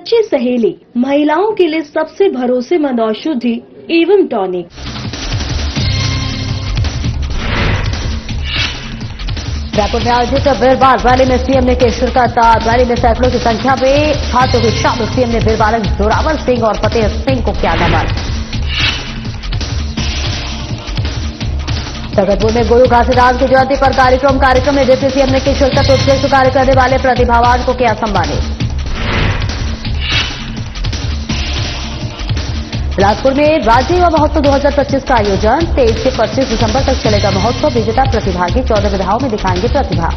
सच्ची सहेली, महिलाओं के लिए सबसे भरोसेमंद औषधि एवं टॉनिक। रायपुर में आयोजित वीरबाल रैली में सीएम ने की शिरकत। रैली में सैकड़ों की संख्या में छात्रों के शामिल। सीएम ने वीरबाल जोरावर सिंह और फतेह सिंह को किया नमन। तखतपुर में गुरु घासीदास की जयंती पर कार्यक्रम में डिप्टी सीएम ने की शिरकत। उत्कृष्ट कार्य करने वाले प्रतिभावान को किया सम्मानित। बिलासपुर में राज्य युवा महोत्सव 2025 का आयोजन 23 से 25 दिसंबर तक चलेगा महोत्सव। विजेता प्रतिभागी 14 विधाओं में दिखाएंगे प्रतिभा।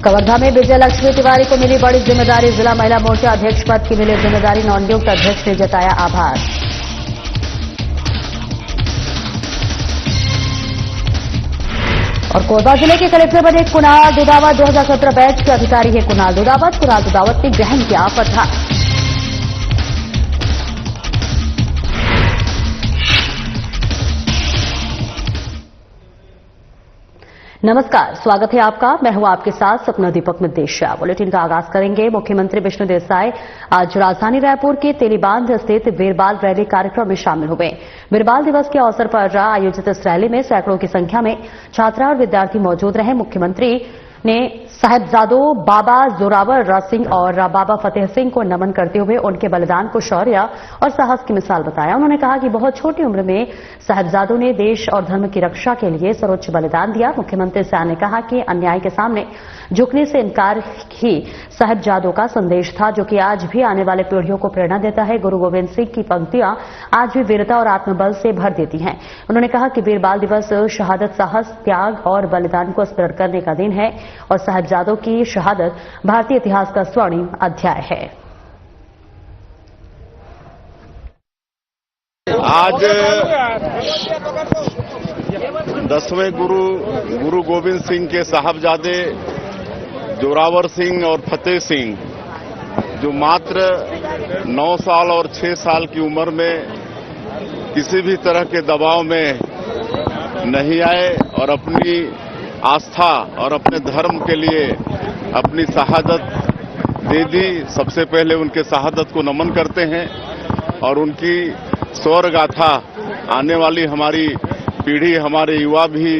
कवर्धा में विजय लक्ष्मी तिवारी को मिली बड़ी जिम्मेदारी। जिला महिला मोर्चा अध्यक्ष पद की मिली जिम्मेदारी। नवनियुक्त अध्यक्ष ने जताया आभार। और कोरबा जिले के कलेक्टर बने कुणाल दुदावत। 2017 बैच के अधिकारी है कुणाल दुदावत ने ग्रहण किया पदभार। नमस्कार, स्वागत है आपका। मैं हूं आपके साथ सपना दीपक मिद्देशिया। बुलेटिन का आगाज करेंगे। मुख्यमंत्री विष्णु देसाई आज राजधानी रायपुर के तेलीबांध स्थित वीरबाल रैली कार्यक्रम में शामिल हुए। वीरबाल दिवस के अवसर पर आयोजित इस रैली में सैकड़ों की संख्या में छात्रा और विद्यार्थी मौजूद रहे। मुख्यमंत्री ने साहिबजादों बाबा जोरावर सिंह और बाबा फतेह सिंह को नमन करते हुए उनके बलिदान को शौर्य और साहस की मिसाल बताया। उन्होंने कहा कि बहुत छोटी उम्र में साहिबजादों ने देश और धर्म की रक्षा के लिए सर्वोच्च बलिदान दिया। मुख्यमंत्री शाह ने कहा कि अन्याय के सामने झुकने से इनकार ही साहिबजादों का संदेश था, जो कि आज भी आने वाले पीढ़ियों को प्रेरणा देता है। गुरु गोविंद सिंह की पंक्तियां आज भी वीरता और आत्मबल से भर देती हैं। उन्होंने कहा कि वीरबाल दिवस शहादत, साहस, त्याग और बलिदान को स्मरण करने का दिन है और साहिबजादों की शहादत भारतीय इतिहास का स्वर्णिम अध्याय है। आज 10वें गुरु गोविंद सिंह के साहबजादे जोरावर सिंह और फतेह सिंह, जो मात्र 9 साल और 6 साल की उम्र में किसी भी तरह के दबाव में नहीं आए और अपनी आस्था और अपने धर्म के लिए अपनी शहादत दे दी। सबसे पहले उनके शहादत को नमन करते हैं और उनकी शौर्य गाथा आने वाली हमारी पीढ़ी, हमारे युवा भी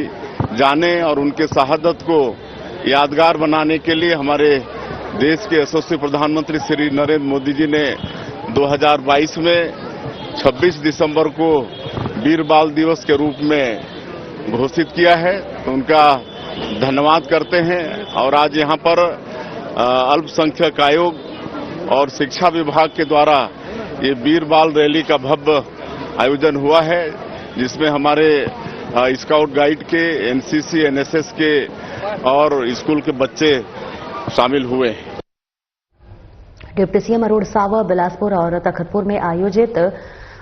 जाने और उनके शहादत को यादगार बनाने के लिए हमारे देश के यशस्वी प्रधानमंत्री श्री नरेंद्र मोदी जी ने 2022 में 26 दिसंबर को वीर बाल दिवस के रूप में घोषित किया है। तो उनका धन्यवाद करते हैं। और आज यहाँ पर अल्पसंख्यक आयोग और शिक्षा विभाग के द्वारा ये वीर बाल रैली का भव्य आयोजन हुआ है, जिसमें हमारे स्काउट गाइड के, एनसीसी, एनएसएस के और स्कूल के बच्चे शामिल हुए। डिप्टी सीएम अरुण साव बिलासपुर और तखतपुर में आयोजित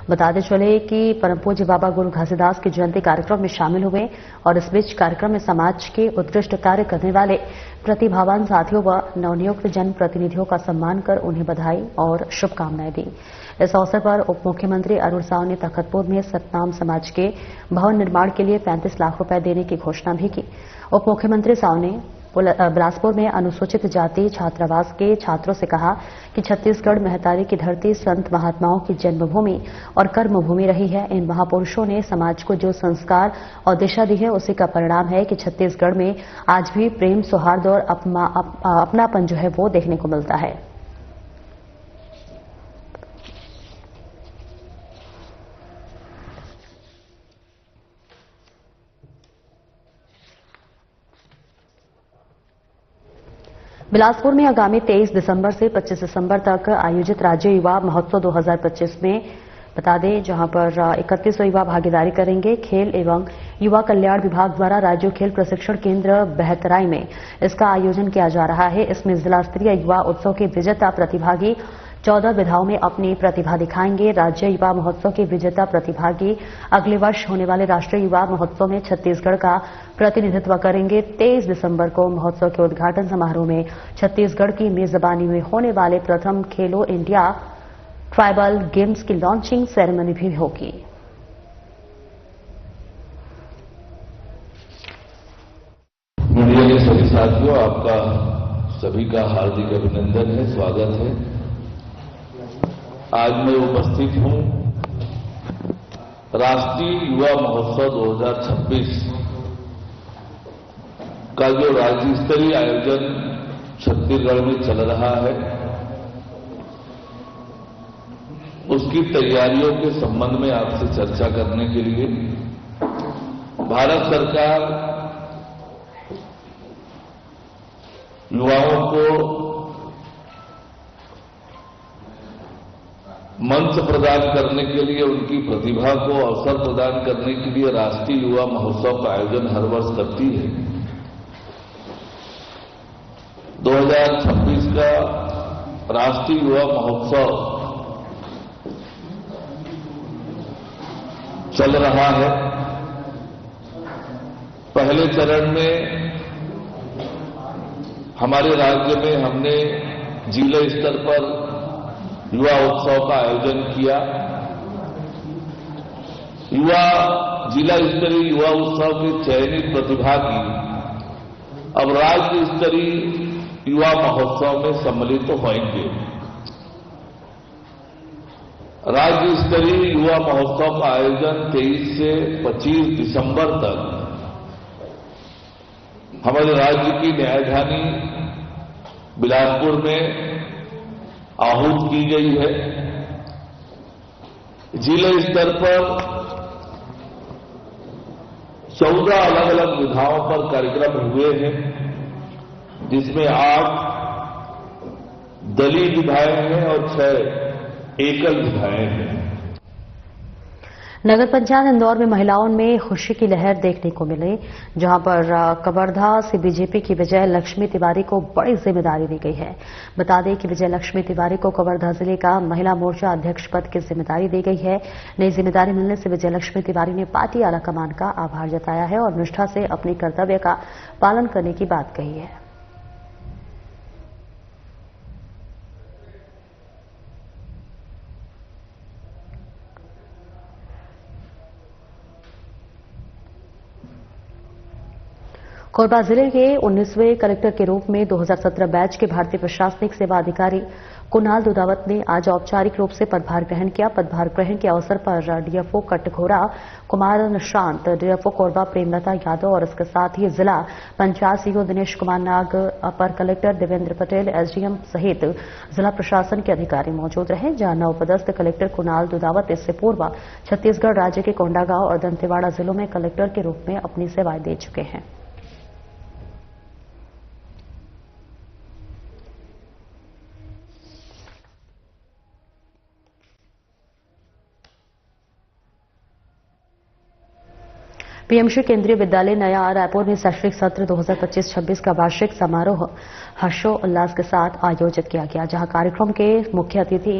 बताते चले कि परम पूज्य बाबा गुरु घासीदास की जयंती कार्यक्रम में शामिल हुए और इस बीच कार्यक्रम में समाज के उत्कृष्ट कार्य करने वाले प्रतिभावान साथियों व नवनियुक्त जनप्रतिनिधियों का सम्मान कर उन्हें बधाई और शुभकामनाएं दी। इस अवसर पर उप मुख्यमंत्री अरुण साव ने तखतपुर में सतनाम समाज के भवन निर्माण के लिए 35 लाख रुपए देने की घोषणा भी की। उप मुख्यमंत्री साव ने बिलासपुर में अनुसूचित जाति छात्रावास के छात्रों से कहा कि छत्तीसगढ़ महतारी की धरती संत महात्माओं की जन्मभूमि और कर्मभूमि रही है। इन महापुरुषों ने समाज को जो संस्कार और दिशा दी है, उसी का परिणाम है कि छत्तीसगढ़ में आज भी प्रेम, सौहार्द और अपनापन जो है वो देखने को मिलता है। बिलासपुर में आगामी 23 दिसंबर से 25 दिसंबर तक आयोजित राज्य युवा महोत्सव 2025 में बता दें, जहां पर 31 युवा भागीदारी करेंगे। खेल एवं युवा कल्याण विभाग द्वारा राज्य खेल प्रशिक्षण केंद्र बहतराई में इसका आयोजन किया जा रहा है। इसमें जिला स्तरीय युवा उत्सव के विजेता प्रतिभागी 14 विधाओं में अपनी प्रतिभा दिखाएंगे। राज्य युवा महोत्सव के विजेता प्रतिभागी अगले वर्ष होने वाले राष्ट्रीय युवा महोत्सव में छत्तीसगढ़ का प्रतिनिधित्व करेंगे। 23 दिसंबर को महोत्सव के उद्घाटन समारोह में छत्तीसगढ़ की मेजबानी में होने वाले प्रथम खेलो इंडिया ट्राइबल गेम्स की लॉन्चिंग सेरेमनी भी होगी। मंडलीय सभी साथियों, आपका सभी का हार्दिक अभिनंदन है, स्वागत है। आज मैं उपस्थित हूं राष्ट्रीय युवा महोत्सव 2026 का जो राज्य स्तरीय आयोजन छत्तीसगढ़ में चल रहा है, उसकी तैयारियों के संबंध में आपसे चर्चा करने के लिए भारत सरकार युवाओं को मंच प्रदान करने के लिए, उनकी प्रतिभा को अवसर प्रदान करने के लिए राष्ट्रीय युवा महोत्सव का आयोजन हर वर्ष करती है। 2026 का राष्ट्रीय युवा महोत्सव चल रहा है। पहले चरण में हमारे राज्य में हमने जिला स्तर पर युवा उत्सव का आयोजन किया। जिला स्तरीय युवा उत्सव के चयनित प्रतिभागी अब राज्य स्तरीय युवा महोत्सव में सम्मिलित होंगे। राज्य स्तरीय युवा महोत्सव का आयोजन 23 से 25 दिसंबर तक हमारे राज्य की न्यायधानी बिलासपुर में आहूत की गई है। जिला स्तर पर 14 अलग अलग विधाओं पर कार्यक्रम हुए हैं, जिसमें 8 दलीय विधाएं हैं और 6 एकल विधाएं हैं। नगर पंचायत इंदौर में महिलाओं में खुशी की लहर देखने को मिली, जहां पर कवर्धा से बीजेपी की विजय लक्ष्मी तिवारी को बड़ी जिम्मेदारी दी गई है। बता दें कि विजय लक्ष्मी तिवारी को कवर्धा जिले का महिला मोर्चा अध्यक्ष पद की जिम्मेदारी दी गई है। नई जिम्मेदारी मिलने से विजय लक्ष्मी तिवारी ने पार्टी आलाकमान का आभार जताया है और निष्ठा से अपने कर्तव्य का पालन करने की बात कही है। कोरबा जिले के 19वें कलेक्टर के रूप में 2017 बैच के भारतीय प्रशासनिक सेवा अधिकारी कुणाल दुदावत ने आज औपचारिक रूप से पदभार ग्रहण किया। पदभार ग्रहण के अवसर पर डीएफओ कटघोरा कुमार निशांत, डीएफओ कोरबा प्रेमलता यादव और इसके साथ ही जिला पंचायत सीईओ दिनेश कुमार नाग, अपर कलेक्टर देवेंद्र पटेल, एसडीएम सहित जिला प्रशासन के अधिकारी मौजूद रहे। जहां नवपदस्थ कलेक्टर कुणाल दुदावत इससे पूर्व छत्तीसगढ़ राज्य के कोंडागांव और दंतेवाड़ा जिलों में कलेक्टर के रूप में अपनी सेवाएं दे चुके हैं। पीएमश्री केंद्रीय विद्यालय नया रायपुर में शैक्षणिक सत्र 2025-26 का वार्षिक समारोह हर्षोल्लास के साथ आयोजित किया गया, जहां कार्यक्रम के मुख्य अतिथि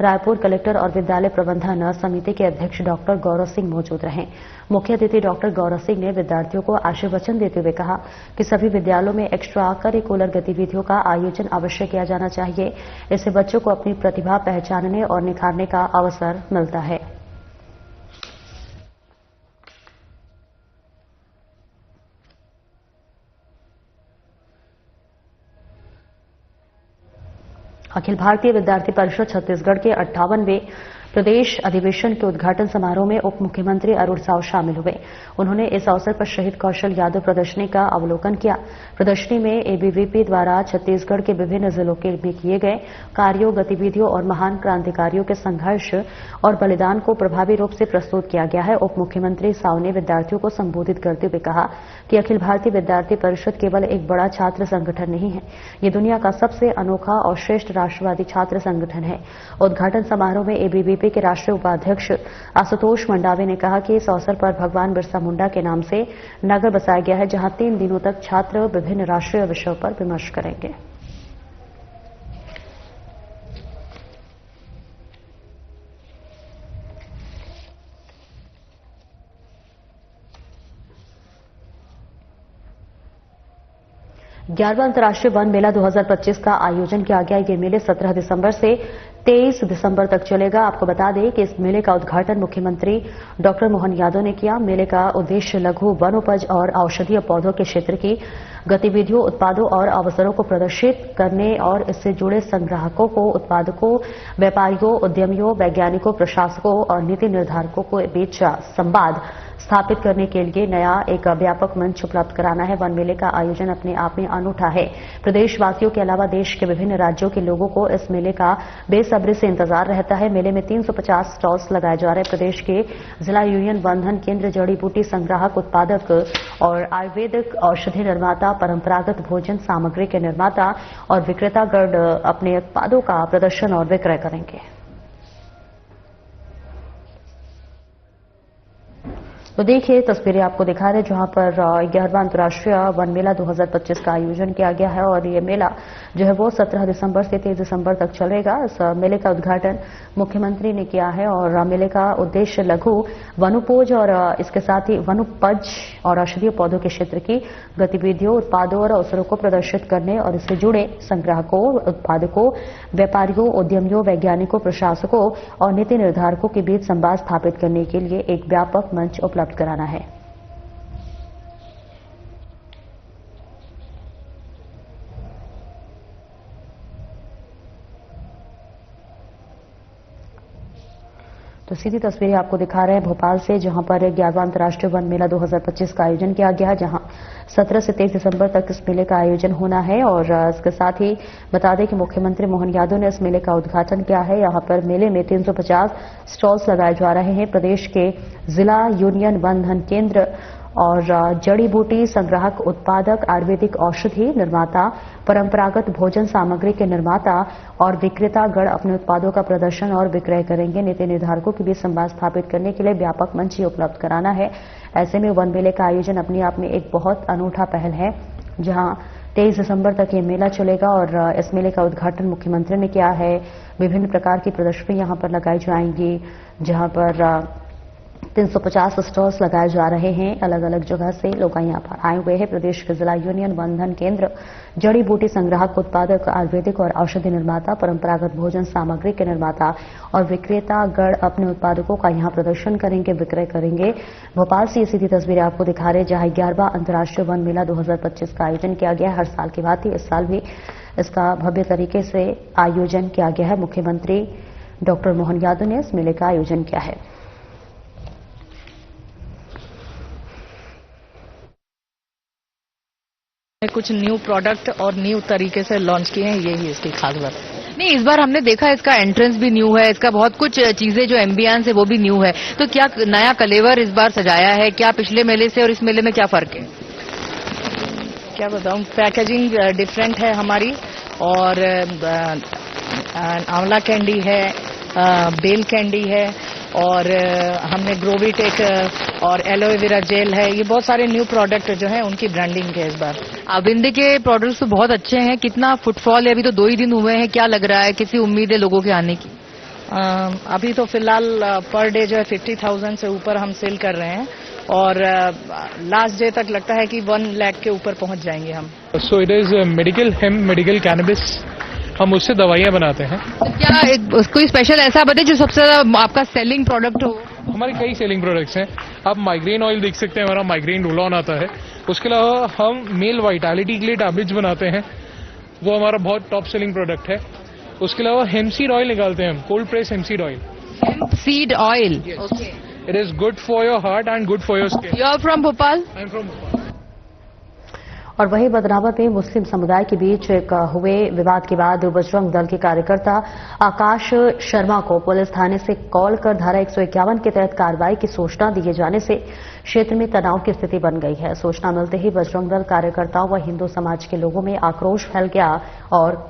रायपुर कलेक्टर और विद्यालय प्रबंधन समिति के अध्यक्ष डॉक्टर गौरव सिंह मौजूद रहे। मुख्य अतिथि डॉक्टर गौरव सिंह ने विद्यार्थियों को आशीर्वचन देते हुए कहा कि सभी विद्यालयों में एक्स्ट्रा करिकुलर गतिविधियों का आयोजन अवश्य किया जाना चाहिए। इससे बच्चों को अपनी प्रतिभा पहचानने और निखारने का अवसर मिलता है। अखिल भारतीय विद्यार्थी परिषद छत्तीसगढ़ के 58वें प्रदेश अधिवेशन के उद्घाटन समारोह में उप मुख्यमंत्री अरुण साव शामिल हुए। उन्होंने इस अवसर पर शहीद कौशल यादव प्रदर्शनी का अवलोकन किया। प्रदर्शनी में एबीवीपी द्वारा छत्तीसगढ़ के विभिन्न जिलों में किए गए कार्यों, गतिविधियों और महान क्रांतिकारियों के संघर्ष और बलिदान को प्रभावी रूप से प्रस्तुत किया गया है। उप मुख्यमंत्री साव ने विद्यार्थियों को संबोधित करते हुए कहा कि अखिल भारतीय विद्यार्थी परिषद केवल एक बड़ा छात्र संगठन नहीं है, ये दुनिया का सबसे अनोखा और श्रेष्ठ राष्ट्रवादी छात्र संगठन है। उद्घाटन समारोह में एबीवीपी के राष्ट्रीय उपाध्यक्ष आशुतोष मंडावे ने कहा कि इस अवसर पर भगवान बिरसा मुंडा के नाम से नगर बसाया गया है, जहां 3 दिनों तक छात्र विभिन्न राष्ट्रीय विषयों पर विमर्श करेंगे। ग्यारहवां अंतर्राष्ट्रीय वन मेला 2025 का आयोजन किया गया। ये मेले 17 दिसंबर से 23 दिसंबर तक चलेगा। आपको बता दें कि इस मेले का उद्घाटन मुख्यमंत्री डॉक्टर मोहन यादव ने किया। मेले का उद्देश्य लघु वनोपज और औषधीय पौधों के क्षेत्र की गतिविधियों, उत्पादों और अवसरों को प्रदर्शित करने और इससे जुड़े संग्राहकों को, उत्पादकों, व्यापारियों, उद्यमियों, वैज्ञानिकों, प्रशासकों और नीति निर्धारकों के बीच संवाद स्थापित करने के लिए नया एक व्यापक मंच उपलब्ध कराना है। वन मेले का आयोजन अपने आप में अनूठा है। प्रदेशवासियों के अलावा देश के विभिन्न राज्यों के लोगों को इस मेले का बेसब्री से इंतजार रहता है। मेले में 350 स्टॉल्स लगाए जा रहे हैं। प्रदेश के जिला यूनियन बंधन केंद्र, जड़ी बूटी संग्राहक, उत्पादक और आयुर्वेदिक औषधि निर्माता, परंपरागत भोजन सामग्री के निर्माता और विक्रेतागण अपने उत्पादों का प्रदर्शन और विक्रय करेंगे। तो देखिए तस्वीरें आपको दिखा रहे हैं जहां पर 11वां अंतर्राष्ट्रीय वन मेला 2025 का आयोजन किया गया है और ये मेला जो है वो 17 दिसंबर से 23 दिसंबर तक चलेगा। इस मेले का उद्घाटन मुख्यमंत्री ने किया है और मेले का उद्देश्य लघु वनोपज और इसके साथ ही वनोपज और औषधीय पौधों के क्षेत्र की गतिविधियों, उत्पादों और अवसरों को प्रदर्शित करने और इससे जुड़े संग्राहकों, उत्पादकों, व्यापारियों, उद्यमियों, वैज्ञानिकों, प्रशासकों और नीति निर्धारकों के बीच संवाद स्थापित करने के लिए एक व्यापक मंच उपलब्ध कराना है। तो सीधी तस्वीरें आपको दिखा रहे हैं भोपाल से, जहां पर 11वां अंतर्राष्ट्रीय वन मेला 2025 का आयोजन किया गया है, जहां 17 से 23 दिसंबर तक इस मेले का आयोजन होना है। और इसके साथ ही बता दें कि मुख्यमंत्री मोहन यादव ने इस मेले का उद्घाटन किया है। यहां पर मेले में 350 स्टॉल्स लगाए जा रहे हैं। प्रदेश के जिला यूनियन बंधन केंद्र और जड़ी बूटी संग्राहक, उत्पादक, आयुर्वेदिक औषधि निर्माता, परंपरागत भोजन सामग्री के निर्माता और विक्रेतागण अपने उत्पादों का प्रदर्शन और विक्रय करेंगे। नीति निर्धारकों के बीच संवाद स्थापित करने के लिए व्यापक मंच उपलब्ध कराना है। ऐसे में वन मेले का आयोजन अपने आप में एक बहुत अनूठा पहल है, जहां 23 दिसंबर तक ये मेला चलेगा और इस मेले का उद्घाटन मुख्यमंत्री ने किया है। विभिन्न प्रकार की प्रदर्शनी यहां पर लगाई जाएंगी, जहां पर 350 स्टॉल्स लगाए जा रहे हैं। अलग अलग जगह से लोग यहां पर आए हुए हैं। प्रदेश के जिला यूनियन बंधन केंद्र, जड़ी बूटी संग्राहक, उत्पादक, आयुर्वेदिक और औषधि निर्माता, परंपरागत भोजन सामग्री के निर्माता और विक्रेतागण अपने उत्पादकों का यहां प्रदर्शन करेंगे, विक्रय करेंगे। भोपाल से ये सीधी तस्वीरें आपको दिखा रहे हैं, जहां 11वां अंतर्राष्ट्रीय वन मेला 2025 का आयोजन किया गया है। हर साल की भांति इस साल भी इसका भव्य तरीके से आयोजन किया गया है। मुख्यमंत्री डॉक्टर मोहन यादव ने इस मेले का आयोजन किया है। कुछ न्यू प्रोडक्ट और न्यू तरीके से लॉन्च किए हैं, यही इसकी खास बात। नहीं, इस बार हमने देखा इसका एंट्रेंस भी न्यू है, इसका बहुत कुछ चीजें जो एम्बियंस है वो भी न्यू है। तो क्या नया कलेवर इस बार सजाया है, क्या पिछले मेले से और इस मेले में क्या फर्क है? क्या बताऊं, पैकेजिंग डिफरेंट है हमारी और आंवला कैंडी है, बेल कैंडी है और हमने ग्रोविटेक और एलोवेरा जेल है। ये बहुत सारे न्यू प्रोडक्ट जो हैं उनकी ब्रांडिंग है इस बार। अबिंदे के प्रोडक्ट्स तो बहुत अच्छे हैं। कितना फुटफॉल है? अभी तो 2 ही दिन हुए हैं, क्या लग रहा है, किसी उम्मीद है लोगों के आने की? अभी तो फिलहाल पर डे जो है 50,000 से ऊपर हम सेल कर रहे हैं और लास्ट डे तक लगता है कि 1 लाख के ऊपर पहुंच जाएंगे हम। So it is medical hemp, medical cannabis, हम उससे दवाइयां बनाते हैं। तो क्या कोई स्पेशल ऐसा बताइए जो सबसे ज्यादा आपका सेलिंग प्रोडक्ट हो? हमारे कई सेलिंग प्रोडक्ट्स हैं। आप माइग्रेन ऑयल देख सकते हैं, हमारा माइग्रेन रोल ऑन आता है। उसके अलावा हम मेल वाइटालिटी के लिए टैबलेट्स बनाते हैं, वो हमारा बहुत टॉप सेलिंग प्रोडक्ट है। उसके अलावा हेम्पसीड ऑयल निकालते हैं हम, cold press hempseed oil. Hempseed oil, okay. It is good for your heart and good for your skin. You are from Bhopal? I am from Bhopal. और वहीं बदनावर में मुस्लिम समुदाय के बीच एक हुए विवाद के बाद बजरंग दल के कार्यकर्ता आकाश शर्मा को पुलिस थाने से कॉल कर धारा 151 के तहत कार्रवाई की सूचना दिए जाने से क्षेत्र में तनाव की स्थिति बन गई है। सूचना मिलते ही बजरंग दल कार्यकर्ताओं व हिंदू समाज के लोगों में आक्रोश फैल गया और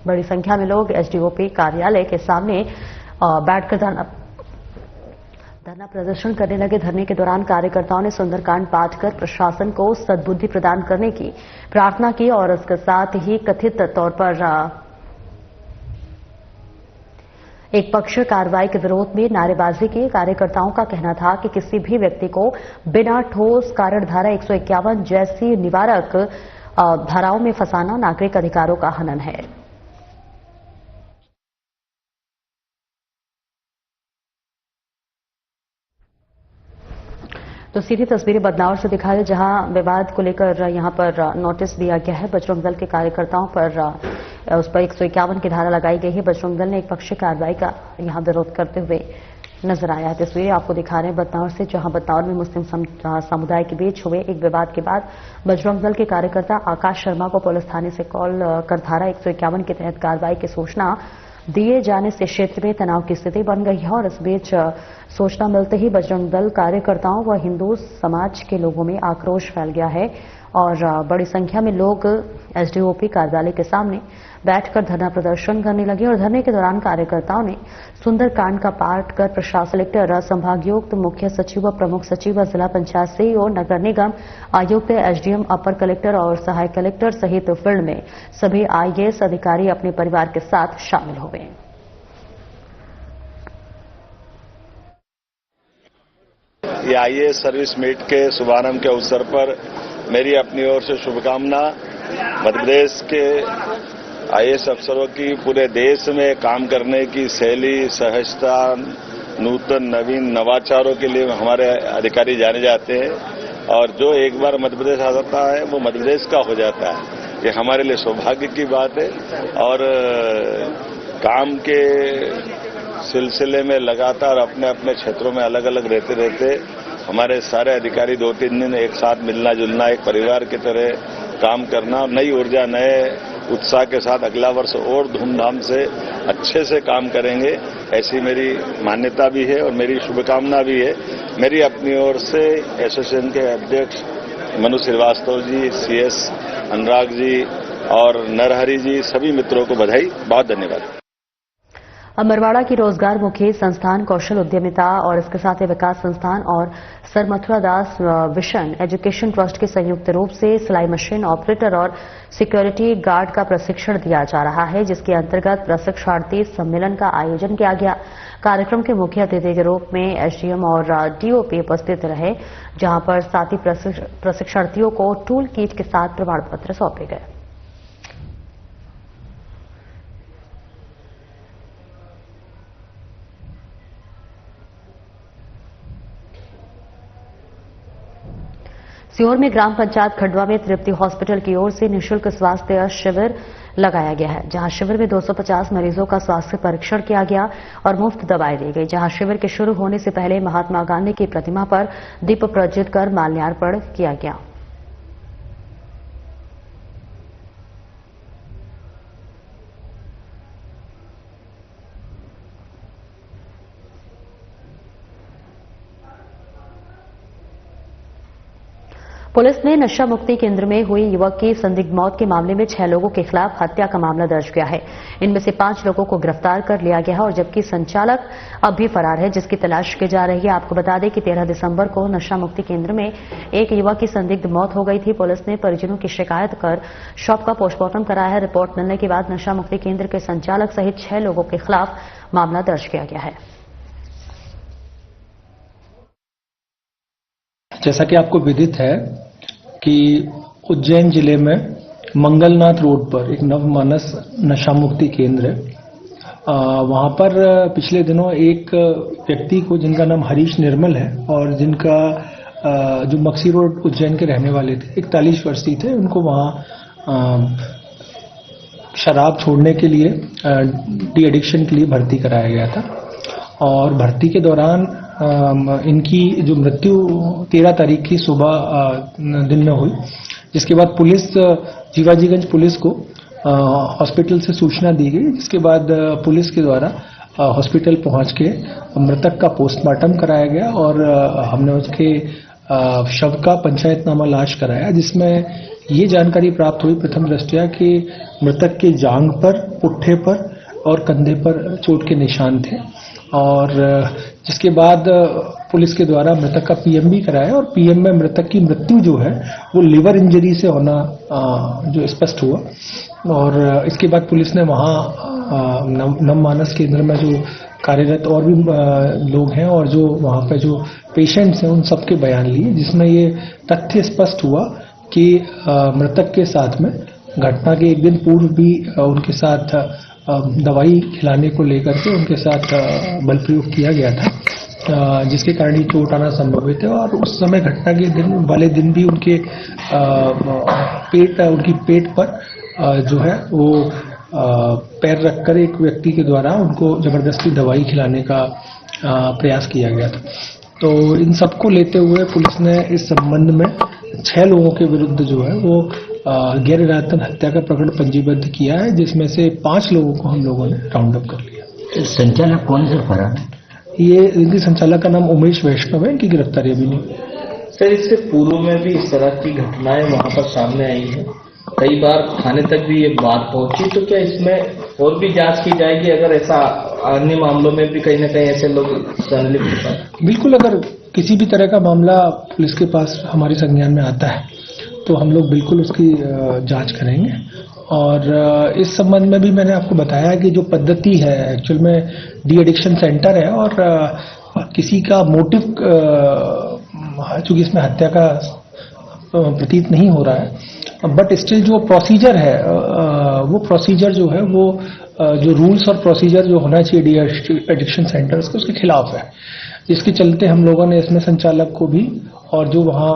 बड़ी संख्या में लोग एसडीओपी कार्यालय के सामने बैठकर धरना प्रदर्शन करने लगे। धरने के दौरान कार्यकर्ताओं ने सुंदरकांड पाठ कर प्रशासन को सद्बुद्धि प्रदान करने की प्रार्थना की और इसके साथ ही कथित तौर पर एक पक्ष कार्रवाई के विरोध में नारेबाजी की। कार्यकर्ताओं का कहना था कि किसी भी व्यक्ति को बिना ठोस कारण धारा 151 जैसी निवारक धाराओं में फंसाना नागरिक अधिकारों का हनन है। तो सीधी तस्वीरें बदलाव से दिखा रहे, जहां विवाद को लेकर यहां पर नोटिस दिया गया है। बजरंग दल के कार्यकर्ताओं पर उस पर 151 की धारा लगाई गई है। बजरंग दल ने एक पक्षीय कार्रवाई का यहां विरोध करते हुए नजर आया है। तस्वीरें आपको दिखा रहे हैं बदनौर से, जहां बदनौर में मुस्लिम समुदाय के बीच हुए एक विवाद के बाद बजरंग दल के कार्यकर्ता आकाश शर्मा को पुलिस थाने से कॉल कर धारा 151 के तहत कार्रवाई की सूचना दिए जाने से क्षेत्र में तनाव की स्थिति बन गई है। और इस बीच सूचना मिलते ही बजरंग दल कार्यकर्ताओं व हिंदू समाज के लोगों में आक्रोश फैल गया है और बड़ी संख्या में लोग एसडीओपी कार्यालय के सामने बैठकर धरना प्रदर्शन करने लगे। और धरने के दौरान कार्यकर्ताओं ने सुंदरकांड का पाठ कर प्रशासन कलेक्टर, संभागायुक्त, मुख्य सचिव व प्रमुख सचिव, जिला पंचायत सीईओ, नगर निगम आयुक्त, एसडीएम, अपर कलेक्टर और सहायक कलेक्टर सहित फील्ड में सभी आईएएस अधिकारी अपने परिवार के साथ शामिल हुए। ये आईएएस सर्विस मीट के शुभारंभ के अवसर पर मेरी अपनी ओर से शुभकामना। मध्य प्रदेश के आईएएस अफसरों की पूरे देश में काम करने की शैली, सहजता, नूतन नवीन नवाचारों के लिए हमारे अधिकारी जाने जाते हैं और जो एक बार मध्य प्रदेश आ जाता है वो मध्य प्रदेश का हो जाता है। ये हमारे लिए सौभाग्य की बात है। और काम के सिलसिले में लगातार अपने अपने क्षेत्रों में अलग अलग रहते रहते हमारे सारे अधिकारी 2-3 दिन एक साथ मिलना जुलना, एक परिवार की तरह काम करना, नई ऊर्जा, नए उत्साह के साथ अगला वर्ष और धूमधाम से अच्छे से काम करेंगे, ऐसी मेरी मान्यता भी है और मेरी शुभकामना भी है। मेरी अपनी ओर से एसोसिएशन के अध्यक्ष मनु श्रीवास्तव जी, सीएस अनुराग जी और नरहरि जी, सभी मित्रों को बधाई, बहुत धन्यवाद। अमरवाड़ा की रोजगार मुखी संस्थान कौशल उद्यमिता और इसके साथ ही विकास संस्थान और सर मथुरा दास विजन एजुकेशन ट्रस्ट के संयुक्त रूप से सिलाई मशीन ऑपरेटर और सिक्योरिटी गार्ड का प्रशिक्षण दिया जा रहा है, जिसके अंतर्गत प्रशिक्षणार्थी सम्मेलन का आयोजन किया गया। कार्यक्रम के मुख्य अतिथि के रूप में एसडीएम और डीओपी उपस्थित रहे, जहां पर साथ ही प्रशिक्षणार्थियों को टूल किट के साथ प्रमाण पत्र सौंपे गए। सीहोर में ग्राम पंचायत खंडवा में तृप्ति हॉस्पिटल की ओर से निःशुल्क स्वास्थ्य शिविर लगाया गया है, जहां शिविर में 250 मरीजों का स्वास्थ्य परीक्षण किया गया और मुफ्त दवाएं दी गई। जहां शिविर के शुरू होने से पहले महात्मा गांधी की प्रतिमा पर दीप प्रज्वलित कर माल्यार्पण किया गया। पुलिस ने नशा मुक्ति केंद्र में हुई युवक की संदिग्ध मौत के मामले में 6 लोगों के खिलाफ हत्या का मामला दर्ज किया है। इनमें से 5 लोगों को गिरफ्तार कर लिया गया है और जबकि संचालक अब भी फरार है, जिसकी तलाश की जा रही है। आपको बता दें कि 13 दिसंबर को नशा मुक्ति केंद्र में एक युवक की संदिग्ध मौत हो गई थी। पुलिस ने परिजनों की शिकायत कर शव का पोस्टमार्टम कराया है। रिपोर्ट मिलने के बाद नशा मुक्ति केंद्र के संचालक सहित 6 लोगों के खिलाफ मामला दर्ज किया गया है। जैसा कि आपको विदित है कि उज्जैन जिले में मंगलनाथ रोड पर एक नवमानस नशा मुक्ति केंद्र है। वहां पर पिछले दिनों एक व्यक्ति को, जिनका नाम हरीश निर्मल है और जिनका जो मक्सी रोड उज्जैन के रहने वाले थे, 41 वर्षीय थे, उनको वहां शराब छोड़ने के लिए, डी एडिक्शन के लिए भर्ती कराया गया था। और भर्ती के दौरान इनकी जो मृत्यु 13 तारीख की सुबह दिन में हुई, जिसके बाद पुलिस, जीवाजीगंज पुलिस को हॉस्पिटल से सूचना दी गई, जिसके बाद पुलिस के द्वारा हॉस्पिटल पहुंच के मृतक का पोस्टमार्टम कराया गया और हमने उसके शव का पंचायतनामा लाश कराया, जिसमें ये जानकारी प्राप्त हुई प्रथम दृष्टया कि मृतक के जांघ पर, पुट्ठे पर और कंधे पर चोट के निशान थे। और जिसके बाद पुलिस के द्वारा मृतक का पीएम भी कराया और पीएम में मृतक की मृत्यु जो है वो लिवर इंजरी से होना जो स्पष्ट हुआ। और इसके बाद पुलिस ने वहाँ नवमानस केंद्र में जो कार्यरत और भी लोग हैं और जो वहाँ पे जो पेशेंट्स हैं उन सबके बयान लिए, जिसमें ये तथ्य स्पष्ट हुआ कि मृतक के साथ में घटना के एक दिन पूर्व भी उनके साथ दवाई खिलाने को लेकर के उनके साथ बल प्रयोग किया गया था। जिसके कारण ये चोट आना संभवित है। और उस समय घटना के वाले दिन भी उनके उनकी पेट पर जो है वो पैर रखकर एक व्यक्ति के द्वारा उनको जबरदस्ती दवाई खिलाने का प्रयास किया गया था। तो इन सबको लेते हुए पुलिस ने इस संबंध में 6 लोगों के विरुद्ध जो है वो गैर इरादतन हत्या का प्रकरण पंजीबद्ध किया है, जिसमें से 5 लोगों को हम लोगों ने राउंड अप कर लिया। संचालक कौन से फरार है? ये इनके संचालक का नाम उमेश वैष्णव है, इनकी गिरफ्तारी अभी नहीं। सर, इससे पूर्व में भी इस तरह की घटनाएं वहां पर सामने आई हैं, कई बार थाने तक भी ये बात पहुंची, तो क्या इसमें और भी जांच की जाएगी अगर ऐसा अन्य मामलों में भी कहीं न कहीं ऐसे लोग संलिप्त हैं? बिल्कुल, अगर किसी भी तरह का मामला पुलिस के पास हमारे संज्ञान में आता है तो हम लोग बिल्कुल उसकी जांच करेंगे। और इस संबंध में भी मैंने आपको बताया कि जो पद्धति है एक्चुअल में डी एडिक्शन सेंटर है और किसी का मोटिव चूंकि इसमें हत्या का प्रतीत नहीं हो रहा है, बट स्टिल जो प्रोसीजर है वो प्रोसीजर जो है वो जो रूल्स और प्रोसीजर जो होना चाहिए डी एडिक्शन सेंटर्स के उसके खिलाफ है, जिसके चलते हम लोगों ने इसमें संचालक को भी और जो वहाँ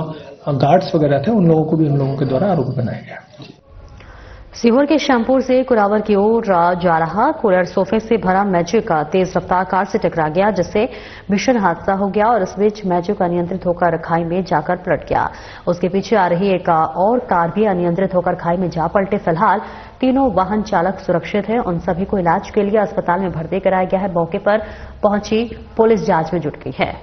गार्ड्स वगैरह थे उन लोगों को भी हम लोगों के द्वारा आरोपी बनाया गया। सीहोर के श्यामपुर से कुरावर की ओर जा रहा कूलर सोफे से भरा मैजिक तेज रफ्तार कार से टकरा गया, जिससे भीषण हादसा हो गया और इस बीच मैजिक अनियंत्रित होकर खाई में जाकर पलट गया। उसके पीछे आ रही एक और कार भी अनियंत्रित होकर खाई में जा पलटे। फिलहाल तीनों वाहन चालक सुरक्षित हैं। उन सभी को इलाज के लिए अस्पताल में भर्ती कराया गया है। मौके पर पहुंची पुलिस जांच में जुट गई है।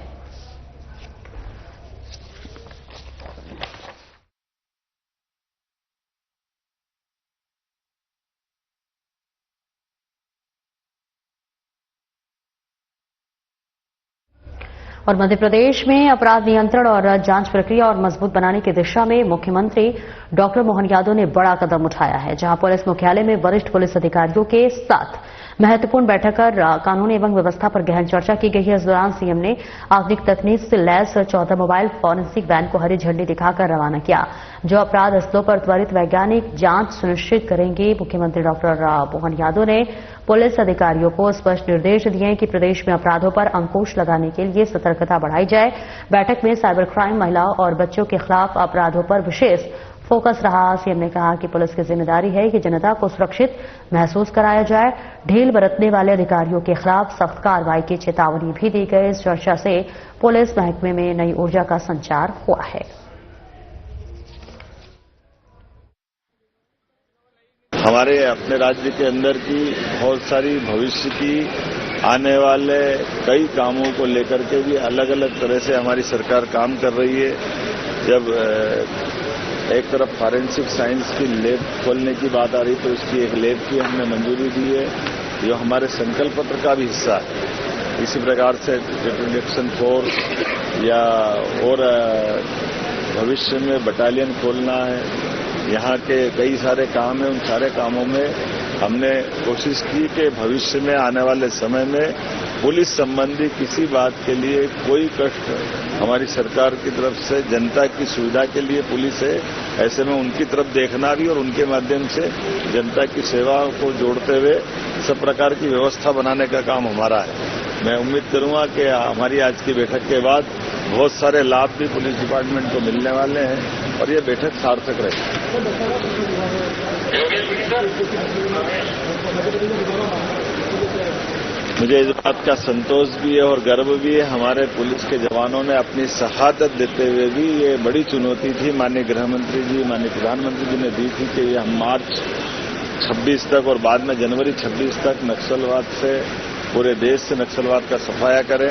और मध्य प्रदेश में अपराध नियंत्रण और जांच प्रक्रिया और मजबूत बनाने की दिशा में मुख्यमंत्री डॉक्टर मोहन यादव ने बड़ा कदम उठाया है, जहां पुलिस मुख्यालय में वरिष्ठ पुलिस अधिकारियों के साथ महत्वपूर्ण बैठक कर कानून एवं व्यवस्था पर गहन चर्चा की गई है। इस दौरान सीएम ने आधुनिक तकनीक से लैस 14 मोबाइल फॉरेंसिक वैन को हरी झंडी दिखाकर रवाना किया, जो अपराध स्थलों पर त्वरित वैज्ञानिक जांच सुनिश्चित करेंगे। मुख्यमंत्री डॉक्टर मोहन यादव ने पुलिस अधिकारियों को स्पष्ट निर्देश दिए कि प्रदेश में अपराधों पर अंकुश लगाने के लिए सतर्कता बढ़ाई जाए। बैठक में साइबर क्राइम, महिलाओं और बच्चों के खिलाफ अपराधों पर विशेष फोकस रहा। सीएम ने कहा कि पुलिस की जिम्मेदारी है कि जनता को सुरक्षित महसूस कराया जाए। ढील बरतने वाले अधिकारियों के खिलाफ सख्त कार्रवाई की चेतावनी भी दी गई। इस चर्चा से पुलिस महकमे में नई ऊर्जा का संचार हुआ है। हमारे अपने राज्य के अंदर की बहुत सारी भविष्य की आने वाले कई कामों को लेकर के भी अलग अलग तरह से हमारी सरकार काम कर रही है। जब एक तरफ फॉरेंसिक साइंस की लैब खोलने की बात आ रही तो इसकी एक लैब की हमने मंजूरी दी है, जो हमारे संकल्प पत्र का भी हिस्सा है। इसी प्रकार से डिटेक्शन फोर्स या और भविष्य में बटालियन खोलना है, यहाँ के कई सारे काम हैं। उन सारे कामों में हमने कोशिश की कि भविष्य में आने वाले समय में पुलिस संबंधी किसी बात के लिए कोई कष्ट हमारी सरकार की तरफ से जनता की सुविधा के लिए पुलिस है, ऐसे में उनकी तरफ देखना भी और उनके माध्यम से जनता की सेवा को जोड़ते हुए सब प्रकार की व्यवस्था बनाने का काम हमारा है। मैं उम्मीद करूंगा कि हमारी आज की बैठक के बाद बहुत सारे लाभ भी पुलिस डिपार्टमेंट को मिलने वाले हैं और ये बैठक सार्थक रहेगी। मुझे इस बात का संतोष भी है और गर्व भी है, हमारे पुलिस के जवानों ने अपनी शहादत देते हुए भी, ये बड़ी चुनौती थी माननीय गृह मंत्री जी, माननीय प्रधानमंत्री जी ने दी थी कि ये हम मार्च 26 तक और बाद में जनवरी 26 तक नक्सलवाद से पूरे देश से नक्सलवाद का सफाया करें।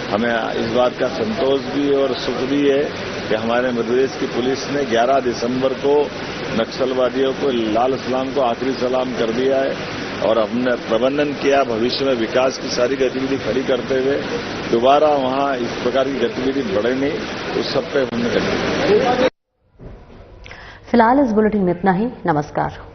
हमें इस बात का संतोष भी और सुख भी है कि हमारे मध्य प्रदेश की पुलिस ने 11 दिसंबर को नक्सलवादियों को लाल सलाम को आखिरी सलाम कर दिया है और हमने प्रबंधन किया भविष्य में विकास की सारी गतिविधि खड़ी करते हुए दोबारा वहां इस प्रकार की गतिविधि बढ़े नहीं, उस सब पे हमने कर। फिलहाल इस बुलेटिन में इतना ही। नमस्कार।